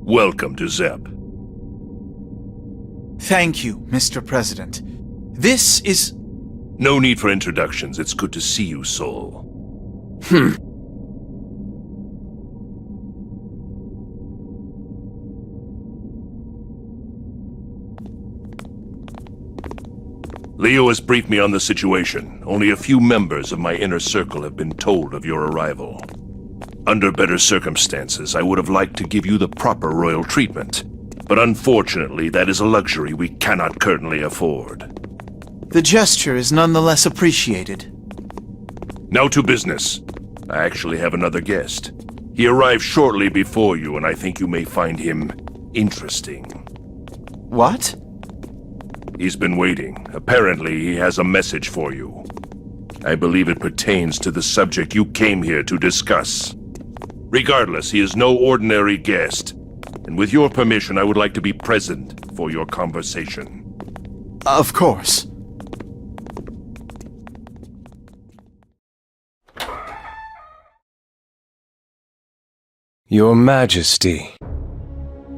Welcome to Zep. Thank you, Mr. President. This is... No need for introductions. It's good to see you, Sol. Leo has briefed me on the situation. Only a few members of my inner circle have been told of your arrival. Under better circumstances, I would have liked to give you the proper royal treatment. But unfortunately, that is a luxury we cannot currently afford. The gesture is nonetheless appreciated. Now to business. I actually have another guest. He arrived shortly before you, and I think you may find him interesting. What? He's been waiting. Apparently, he has a message for you. I believe it pertains to the subject you came here to discuss. Regardless, he is no ordinary guest. And with your permission, I would like to be present for your conversation. Of course. Your Majesty.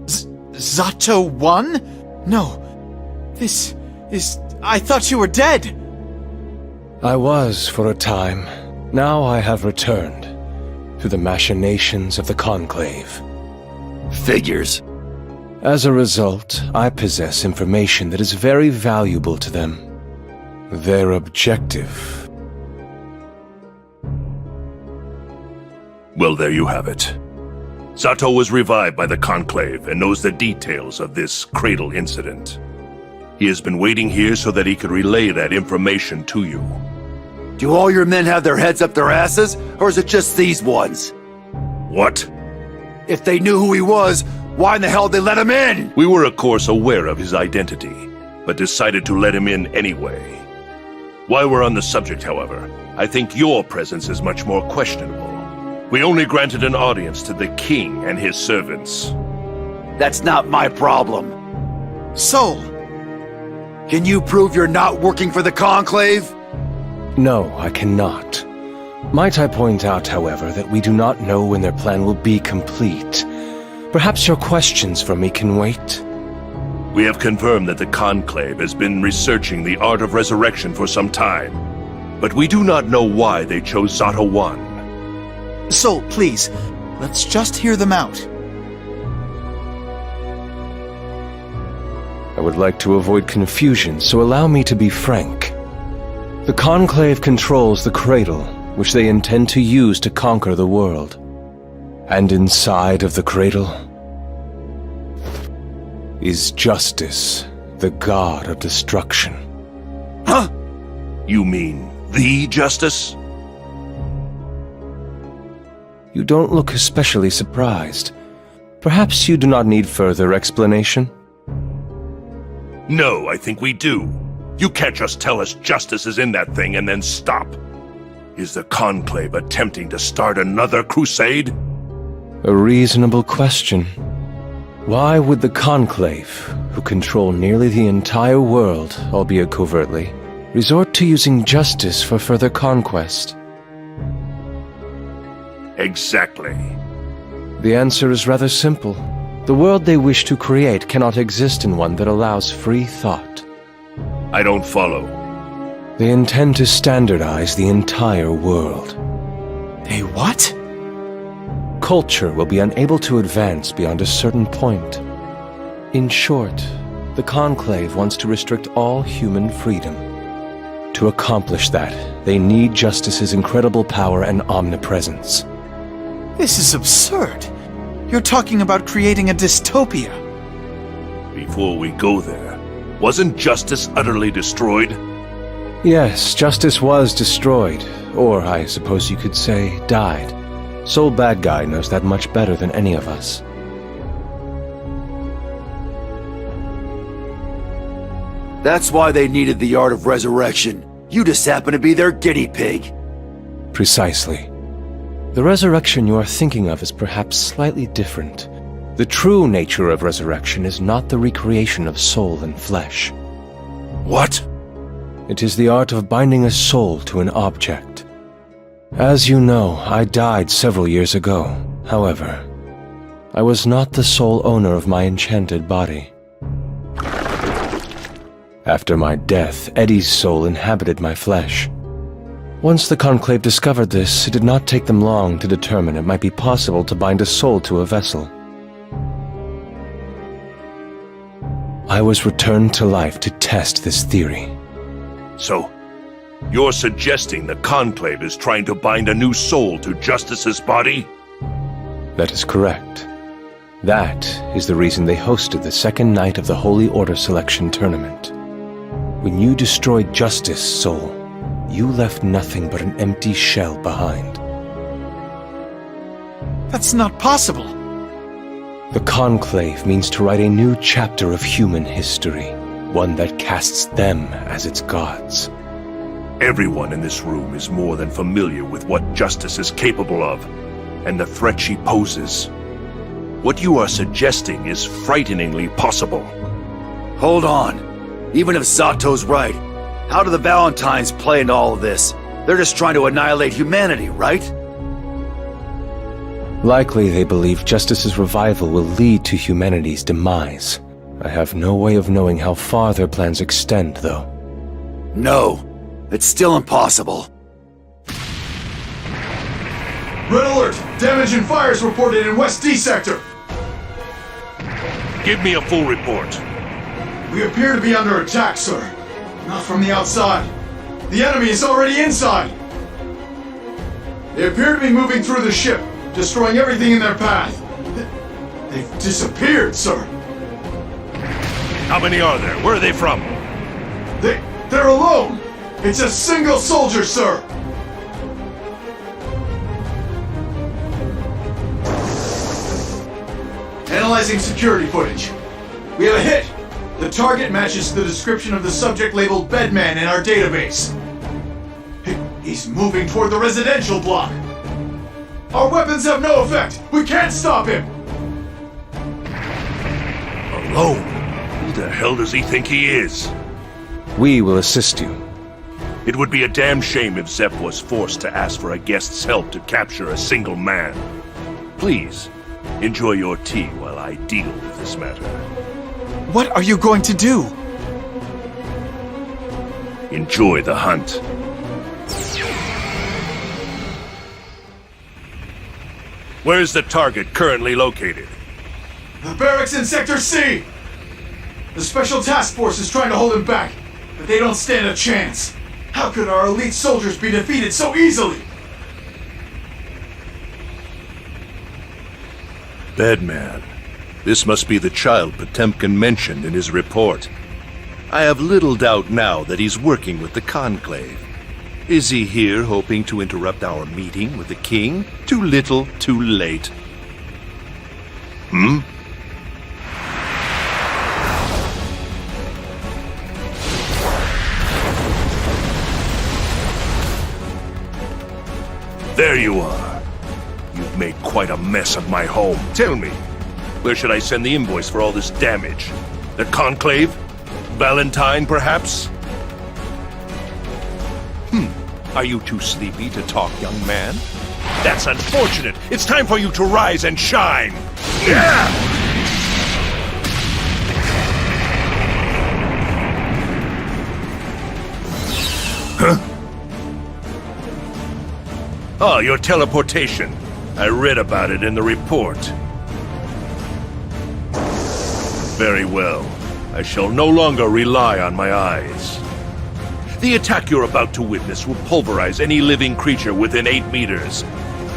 Zato won? No. This is... I thought you were dead! I was for a time. Now I have returned through the machinations of the Conclave. Figures. As a result, I possess information that is very valuable to them. Their objective. Well, there you have it. Zato was revived by the Conclave and knows the details of this cradle incident. He has been waiting here so that he could relay that information to you. Do all your men have their heads up their asses, or is it just these ones? What? If they knew who he was, why in the hell did they let him in? We were, of course, aware of his identity, but decided to let him in anyway. While we're on the subject, however, I think your presence is much more questionable. We only granted an audience to the king and his servants. That's not my problem. Sol! Can you prove you're not working for the Conclave? No, I cannot. Might I point out, however, that we do not know when their plan will be complete. Perhaps your questions for me can wait? We have confirmed that the Conclave has been researching the art of resurrection for some time, but we do not know why they chose Zato 1. Sol, please, let's just hear them out. I would like to avoid confusion, so allow me to be frank. The Conclave controls the cradle, which they intend to use to conquer the world. And inside of the cradle is Justice, the god of destruction. Huh? You mean the Justice? You don't look especially surprised. Perhaps you do not need further explanation? No, I think we do. You can't just tell us Justice is in that thing and then stop. Is the Conclave attempting to start another crusade? A reasonable question. Why would the Conclave, who control nearly the entire world, albeit covertly, resort to using justice for further conquest? Exactly. The answer is rather simple. The world they wish to create cannot exist in one that allows free thought. I don't follow. They intend to standardize the entire world. They what? Culture will be unable to advance beyond a certain point. In short, the Conclave wants to restrict all human freedom. To accomplish that, they need Justice's incredible power and omnipresence. This is absurd. You're talking about creating a dystopia. Before we go there, wasn't Justice utterly destroyed? Yes, Justice was destroyed, or I suppose you could say, died. Sol Bad Guy knows that much better than any of us. That's why they needed the art of resurrection. You just happen to be their guinea pig. Precisely. The resurrection you are thinking of is perhaps slightly different. The true nature of resurrection is not the recreation of soul and flesh. What? It is the art of binding a soul to an object. As you know, I died several years ago. However, I was not the sole owner of my enchanted body. After my death, Eddie's soul inhabited my flesh. Once the Conclave discovered this, it did not take them long to determine it might be possible to bind a soul to a vessel. I was returned to life to test this theory. So, you're suggesting the Conclave is trying to bind a new soul to Justice's body? That is correct. That is the reason they hosted the second night of the Holy Order Selection Tournament. When you destroyed Justice's soul, you left nothing but an empty shell behind. That's not possible. The Conclave means to write a new chapter of human history, one that casts them as its gods. Everyone in this room is more than familiar with what Justice is capable of, and the threat she poses. What you are suggesting is frighteningly possible. Hold on. Even if Sato's right, how do the Valentines play into all of this? They're just trying to annihilate humanity, right? Likely they believe Justice's revival will lead to humanity's demise. I have no way of knowing how far their plans extend, though. No, it's still impossible. Red alert! Damage and fires reported in West D sector. Give me a full report. We appear to be under attack, sir. Not from the outside. The enemy is already inside. They appear to be moving through the ship, destroying everything in their path. They've disappeared, sir. How many are there? Where are they from? They're alone. It's a single soldier, sir. Analyzing security footage. We have a hit. The target matches the description of the subject labeled Bedman in our database. He's moving toward the residential block. Our weapons have no effect. We can't stop him. Alone? Who the hell does he think he is? We will assist you. It would be a damn shame if Zep was forced to ask for a guest's help to capture a single man. Please, enjoy your tea while I deal with this matter. What are you going to do? Enjoy the hunt. Where's the target currently located? The barracks in Sector C! The Special Task Force is trying to hold him back, but they don't stand a chance. How could our elite soldiers be defeated so easily? Bedman. This must be the child Potemkin mentioned in his report. I have little doubt now that he's working with the Conclave. Is he here hoping to interrupt our meeting with the king? Too little, too late. Hmm? There you are. You've made quite a mess of my home. Tell me, where should I send the invoice for all this damage? The Conclave? Valentine, perhaps? Are you too sleepy to talk, young man? That's unfortunate. It's time for you to rise and shine. Yeah! Huh? Oh, your teleportation. I read about it in the report. Very well. I shall no longer rely on my eyes. The attack you're about to witness will pulverize any living creature within 8 meters,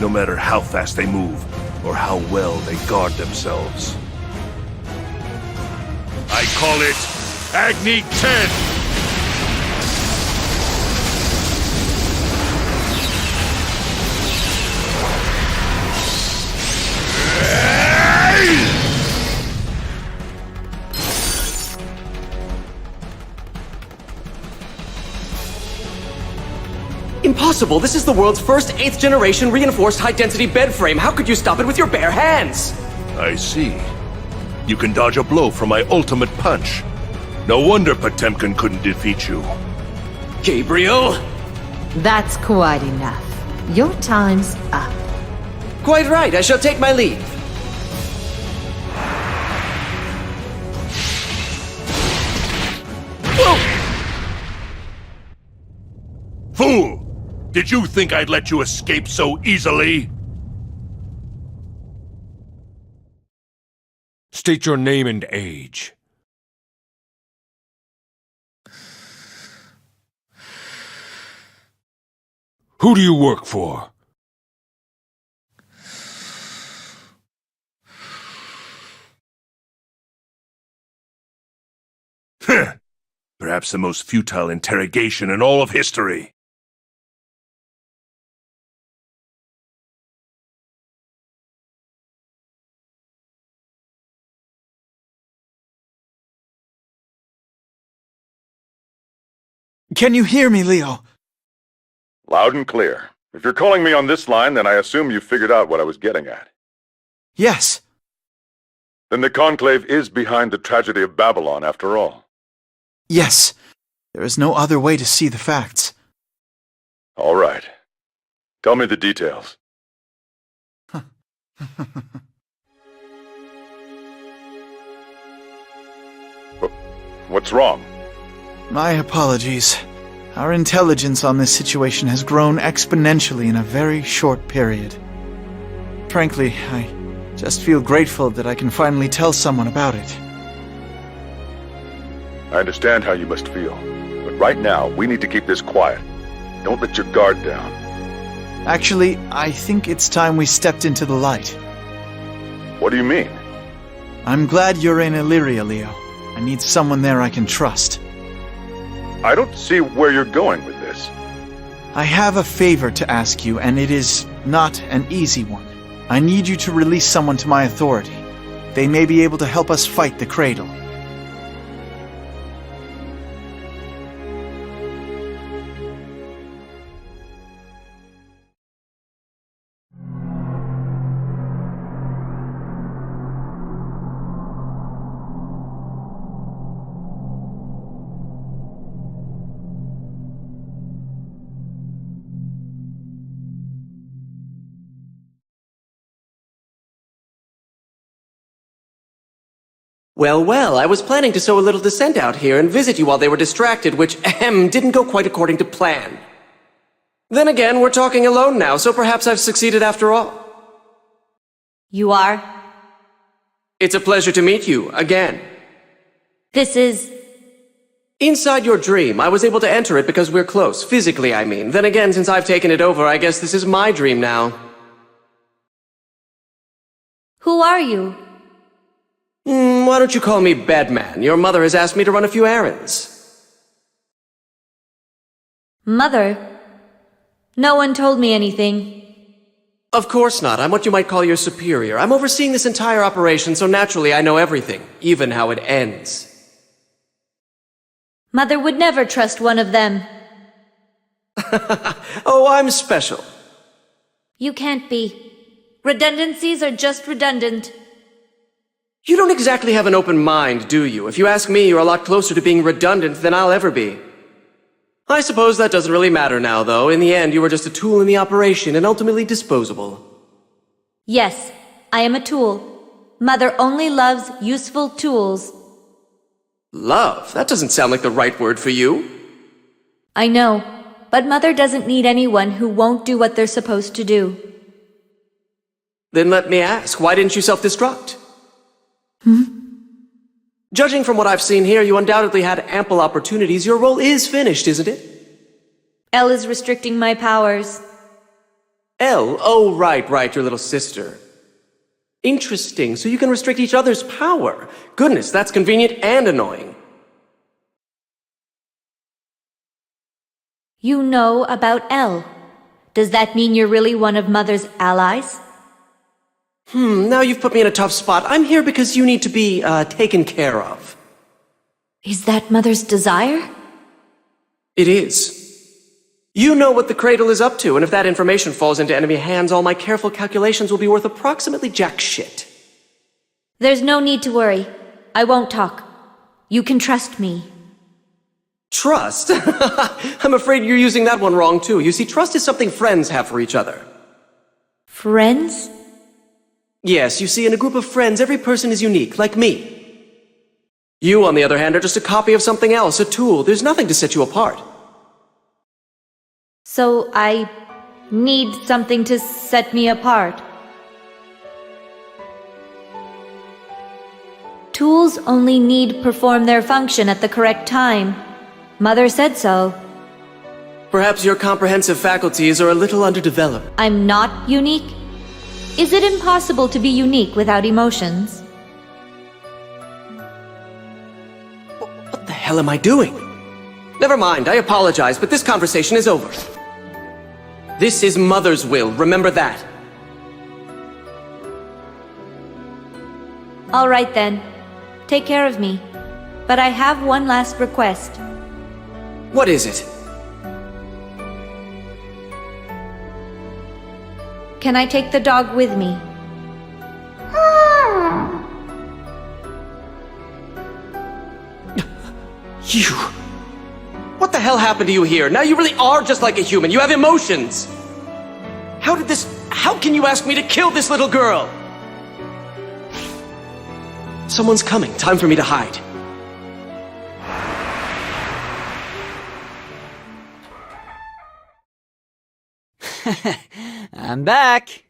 no matter how fast they move or how well they guard themselves. I call it Agni 10! Impossible! This is the world's first 8th generation reinforced high-density bed frame. How could you stop it with your bare hands? I see. You can dodge a blow from my ultimate punch. No wonder Potemkin couldn't defeat you. Gabriel! That's quite enough. Your time's up. Quite right, I shall take my leave. Fool! Did you think I'd let you escape so easily? State your name and age. Who do you work for? Perhaps the most futile interrogation in all of history. Can you hear me, Leo? Loud and clear. If you're calling me on this line, then I assume you figured out what I was getting at. Yes. Then the Conclave is behind the tragedy of Babylon, after all. Yes. There is no other way to see the facts. All right. Tell me the details. What's wrong? My apologies. Our intelligence on this situation has grown exponentially in a very short period. Frankly, I just feel grateful that I can finally tell someone about it. I understand how you must feel. But right now, we need to keep this quiet. Don't let your guard down. Actually, I think it's time we stepped into the light. What do you mean? I'm glad you're in Illyria, Leo. I need someone there I can trust. I don't see where you're going with this. I have a favor to ask you, and it is not an easy one. I need you to release someone to my authority. They may be able to help us fight the Cradle. Well, well, I was planning to sow a little dissent out here and visit you while they were distracted, which, didn't go quite according to plan. Then again, we're talking alone now, so perhaps I've succeeded after all. You are? It's a pleasure to meet you, again. This is... Inside your dream, I was able to enter it because we're close, physically, I mean. Then again, since I've taken it over, I guess this is my dream now. Who are you? Why don't you call me Bedman? Your mother has asked me to run a few errands. Mother? No one told me anything. Of course not. I'm what you might call your superior. I'm overseeing this entire operation, so naturally I know everything, even how it ends. Mother would never trust one of them. Oh, I'm special. You can't be. Redundancies are just redundant. You don't exactly have an open mind, do you? If you ask me, you're a lot closer to being redundant than I'll ever be. I suppose that doesn't really matter now, though. In the end, you were just a tool in the operation and ultimately disposable. Yes, I am a tool. Mother only loves useful tools. Love? That doesn't sound like the right word for you. I know, but Mother doesn't need anyone who won't do what they're supposed to do. Then let me ask, why didn't you self-destruct? Judging from what I've seen here, you undoubtedly had ample opportunities. Your role is finished, isn't it? Elle is restricting my powers. Elle? Oh, right, your little sister. Interesting, so you can restrict each other's power. Goodness, that's convenient and annoying. You know about Elle. Does that mean you're really one of Mother's allies? Now you've put me in a tough spot. I'm here because you need to be, taken care of. Is that Mother's desire? It is. You know what the Cradle is up to, and if that information falls into enemy hands, all my careful calculations will be worth approximately jack shit. There's no need to worry. I won't talk. You can trust me. Trust? I'm afraid you're using that one wrong, too. You see, trust is something friends have for each other. Friends? Yes, you see, in a group of friends, every person is unique, like me. You, on the other hand, are just a copy of something else, a tool. There's nothing to set you apart. So I need something to set me apart. Tools only need perform their function at the correct time. Mother said so. Perhaps your comprehensive faculties are a little underdeveloped. I'm not unique? Is it impossible to be unique without emotions? What the hell am I doing? Never mind, I apologize, but this conversation is over. This is Mother's will, remember that. All right then. Take care of me. But I have one last request. What is it? Can I take the dog with me? You... What the hell happened to you here? Now you really are just like a human. You have emotions. How can you ask me to kill this little girl? Someone's coming. Time for me to hide. I'm back.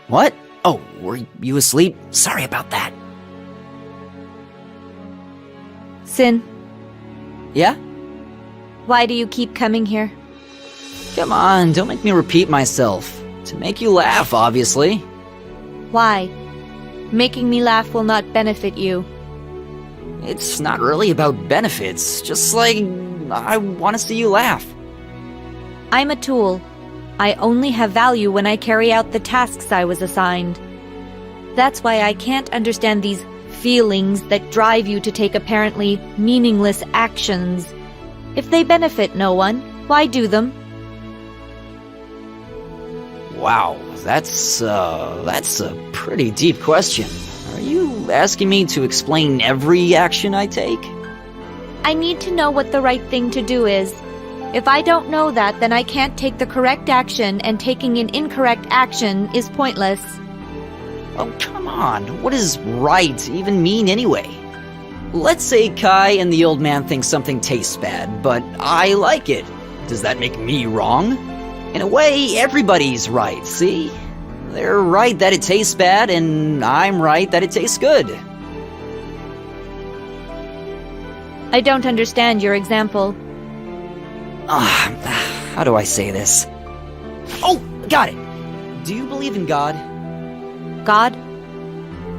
What? Oh, were you asleep? Sorry about that. Sin, Yeah? why do you keep coming here? Come on, don't make me repeat myself. To make you laugh, obviously. Why? Making me laugh will not benefit you. It's not really about benefits, just like I want to see you laugh. I'm a tool. I only have value when I carry out the tasks I was assigned. That's why I can't understand these feelings that drive you to take apparently meaningless actions. If they benefit no one, why do them? Wow, that's a pretty deep question. Are you asking me to explain every action I take? I need to know what the right thing to do is. If I don't know that, then I can't take the correct action, and taking an incorrect action is pointless. Oh, come on. What does right even mean anyway? Let's say Kai and the old man think something tastes bad, but I like it. Does that make me wrong? In a way, everybody's right, see? They're right that it tastes bad, and I'm right that it tastes good. I don't understand your example. How do I say this? Oh, got it! Do you believe in God? God?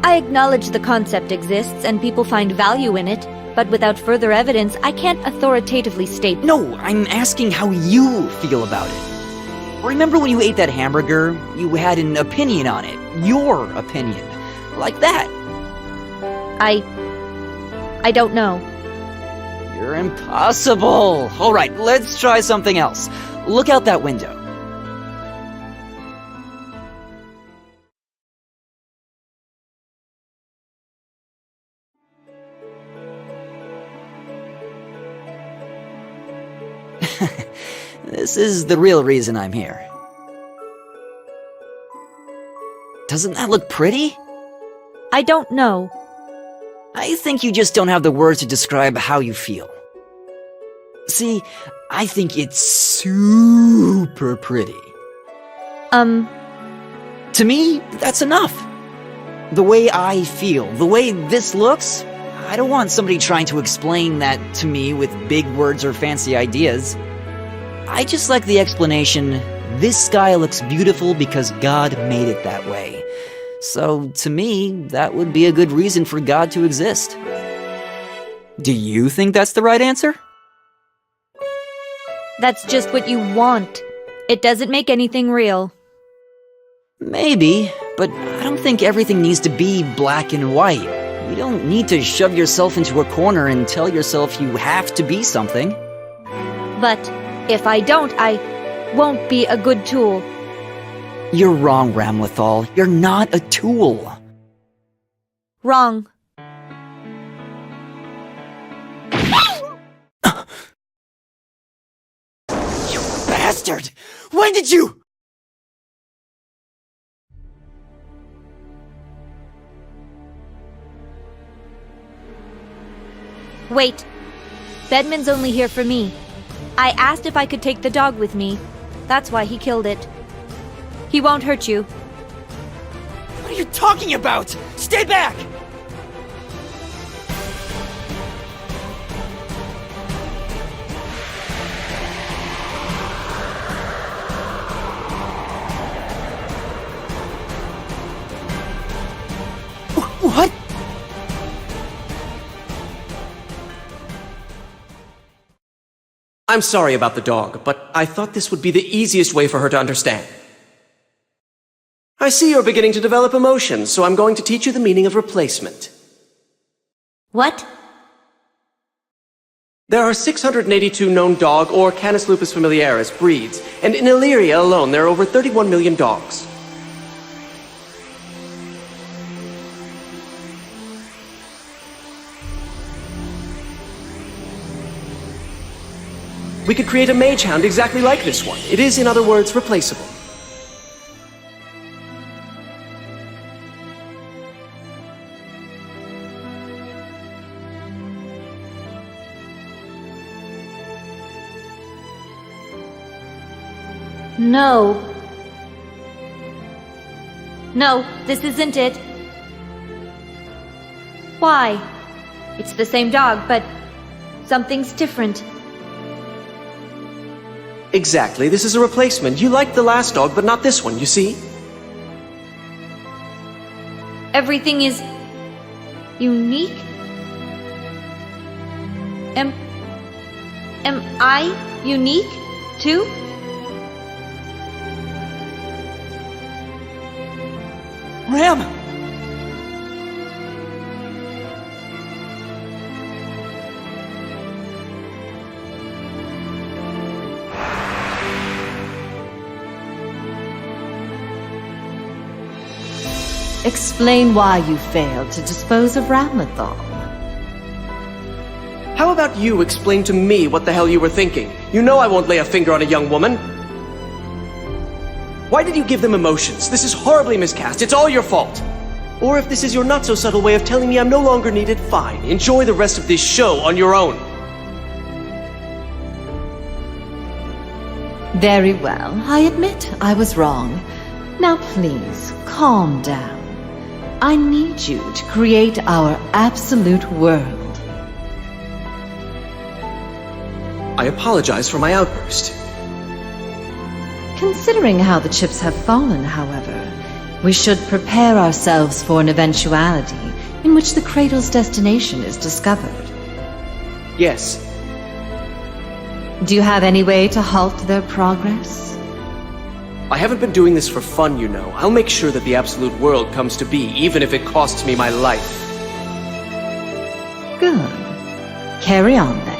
I acknowledge the concept exists and people find value in it, but without further evidence, I can't authoritatively state. No, I'm asking how you feel about it. Remember when you ate that hamburger? You had an opinion on it. Your opinion. Like that. I don't know. You're impossible. All right, let's try something else. Look out that window. This is the real reason I'm here. Doesn't that look pretty? I don't know. I think you just don't have the words to describe how you feel. See, I think it's super pretty. To me, that's enough. The way I feel, the way this looks, I don't want somebody trying to explain that to me with big words or fancy ideas. I just like the explanation, this sky looks beautiful because God made it that way. So, to me, that would be a good reason for God to exist. Do you think that's the right answer? That's just what you want. It doesn't make anything real. Maybe, but I don't think everything needs to be black and white. You don't need to shove yourself into a corner and tell yourself you have to be something. But if I don't, I won't be a good tool. You're wrong, Ramlethal. You're not a tool. Wrong. You bastard! When did you... Wait. Bedman's only here for me. I asked if I could take the dog with me. That's why he killed it. He won't hurt you. What are you talking about? Stay back! What? I'm sorry about the dog, but I thought this would be the easiest way for her to understand. I see you're beginning to develop emotions, so I'm going to teach you the meaning of replacement. What? There are 682 known dog or Canis lupus familiaris breeds, and in Illyria alone there are over 31 million dogs. We could create a mage hound exactly like this one. It is, in other words, replaceable. No. No, this isn't it. Why? It's the same dog, but something's different. Exactly, this is a replacement. You liked the last dog, but not this one, you see? Everything is unique? Am I unique, too? Ram! Explain why you failed to dispose of Ramlethal. How about you explain to me what the hell you were thinking? You know I won't lay a finger on a young woman. Why did you give them emotions? This is horribly miscast. It's all your fault. Or if this is your not-so-subtle way of telling me I'm no longer needed, fine. Enjoy the rest of this show on your own. Very well. I admit I was wrong. Now please, calm down. I need you to create our absolute world. I apologize for my outburst. Considering how the chips have fallen, however, we should prepare ourselves for an eventuality in which the Cradle's destination is discovered. Yes. Do you have any way to halt their progress? I haven't been doing this for fun, you know. I'll make sure that the absolute world comes to be, even if it costs me my life. Good. Carry on then.